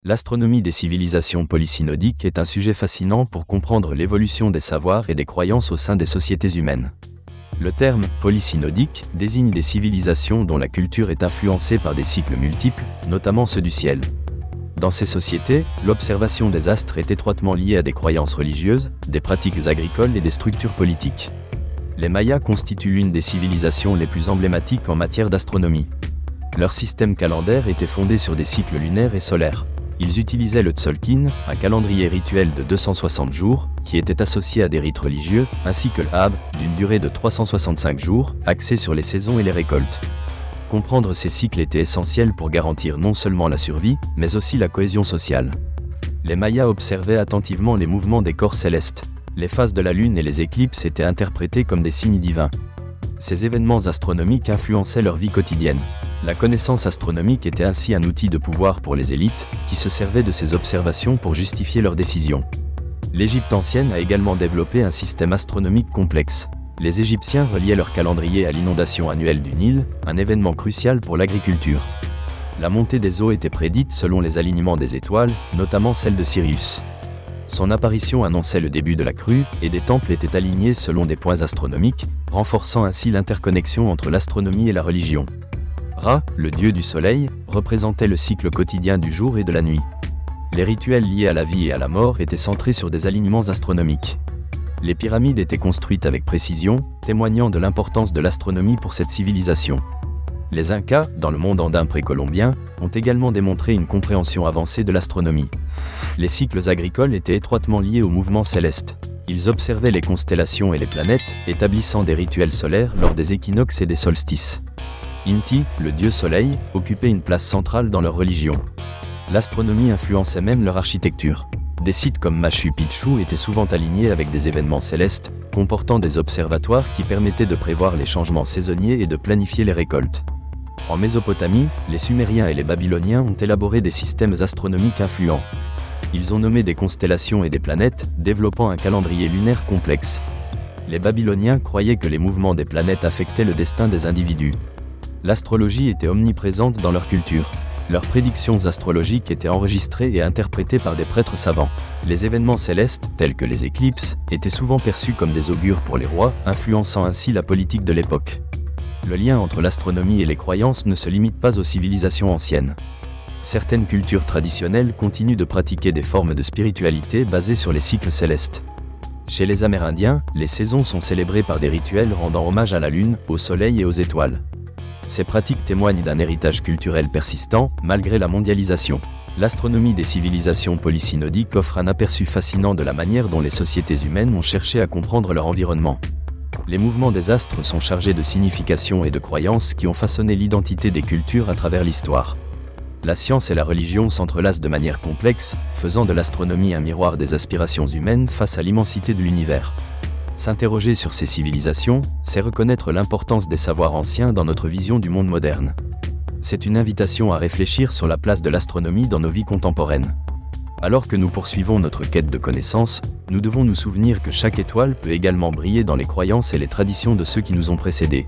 L'astronomie des civilisations polysynodiques est un sujet fascinant pour comprendre l'évolution des savoirs et des croyances au sein des sociétés humaines. Le terme « polysynodique » désigne des civilisations dont la culture est influencée par des cycles multiples, notamment ceux du ciel. Dans ces sociétés, l'observation des astres est étroitement liée à des croyances religieuses, des pratiques agricoles et des structures politiques. Les Mayas constituent l'une des civilisations les plus emblématiques en matière d'astronomie. Leur système calendaire était fondé sur des cycles lunaires et solaires. Ils utilisaient le Tzolk'in, un calendrier rituel de 260 jours, qui était associé à des rites religieux, ainsi que l'Ab, d'une durée de 365 jours, axé sur les saisons et les récoltes. Comprendre ces cycles était essentiel pour garantir non seulement la survie, mais aussi la cohésion sociale. Les Mayas observaient attentivement les mouvements des corps célestes. Les phases de la Lune et les éclipses étaient interprétés comme des signes divins. Ces événements astronomiques influençaient leur vie quotidienne. La connaissance astronomique était ainsi un outil de pouvoir pour les élites, qui se servaient de ces observations pour justifier leurs décisions. L'Égypte ancienne a également développé un système astronomique complexe. Les Égyptiens reliaient leur calendrier à l'inondation annuelle du Nil, un événement crucial pour l'agriculture. La montée des eaux était prédite selon les alignements des étoiles, notamment celle de Sirius. Son apparition annonçait le début de la crue, et des temples étaient alignés selon des points astronomiques, renforçant ainsi l'interconnexion entre l'astronomie et la religion. Ra, le dieu du soleil, représentait le cycle quotidien du jour et de la nuit. Les rituels liés à la vie et à la mort étaient centrés sur des alignements astronomiques. Les pyramides étaient construites avec précision, témoignant de l'importance de l'astronomie pour cette civilisation. Les Incas, dans le monde andin précolombien, ont également démontré une compréhension avancée de l'astronomie. Les cycles agricoles étaient étroitement liés au mouvement céleste. Ils observaient les constellations et les planètes, établissant des rituels solaires lors des équinoxes et des solstices. Inti, le dieu soleil, occupait une place centrale dans leur religion. L'astronomie influençait même leur architecture. Des sites comme Machu Picchu étaient souvent alignés avec des événements célestes, comportant des observatoires qui permettaient de prévoir les changements saisonniers et de planifier les récoltes. En Mésopotamie, les Sumériens et les Babyloniens ont élaboré des systèmes astronomiques influents. Ils ont nommé des constellations et des planètes, développant un calendrier lunaire complexe. Les Babyloniens croyaient que les mouvements des planètes affectaient le destin des individus. L'astrologie était omniprésente dans leur culture. Leurs prédictions astrologiques étaient enregistrées et interprétées par des prêtres savants. Les événements célestes, tels que les éclipses, étaient souvent perçus comme des augures pour les rois, influençant ainsi la politique de l'époque. Le lien entre l'astronomie et les croyances ne se limite pas aux civilisations anciennes. Certaines cultures traditionnelles continuent de pratiquer des formes de spiritualité basées sur les cycles célestes. Chez les Amérindiens, les saisons sont célébrées par des rituels rendant hommage à la Lune, au Soleil et aux étoiles. Ces pratiques témoignent d'un héritage culturel persistant, malgré la mondialisation. L'astronomie des civilisations polysynodiques offre un aperçu fascinant de la manière dont les sociétés humaines ont cherché à comprendre leur environnement. Les mouvements des astres sont chargés de significations et de croyances qui ont façonné l'identité des cultures à travers l'histoire. La science et la religion s'entrelacent de manière complexe, faisant de l'astronomie un miroir des aspirations humaines face à l'immensité de l'univers. S'interroger sur ces civilisations, c'est reconnaître l'importance des savoirs anciens dans notre vision du monde moderne. C'est une invitation à réfléchir sur la place de l'astronomie dans nos vies contemporaines. Alors que nous poursuivons notre quête de connaissances, nous devons nous souvenir que chaque étoile peut également briller dans les croyances et les traditions de ceux qui nous ont précédés.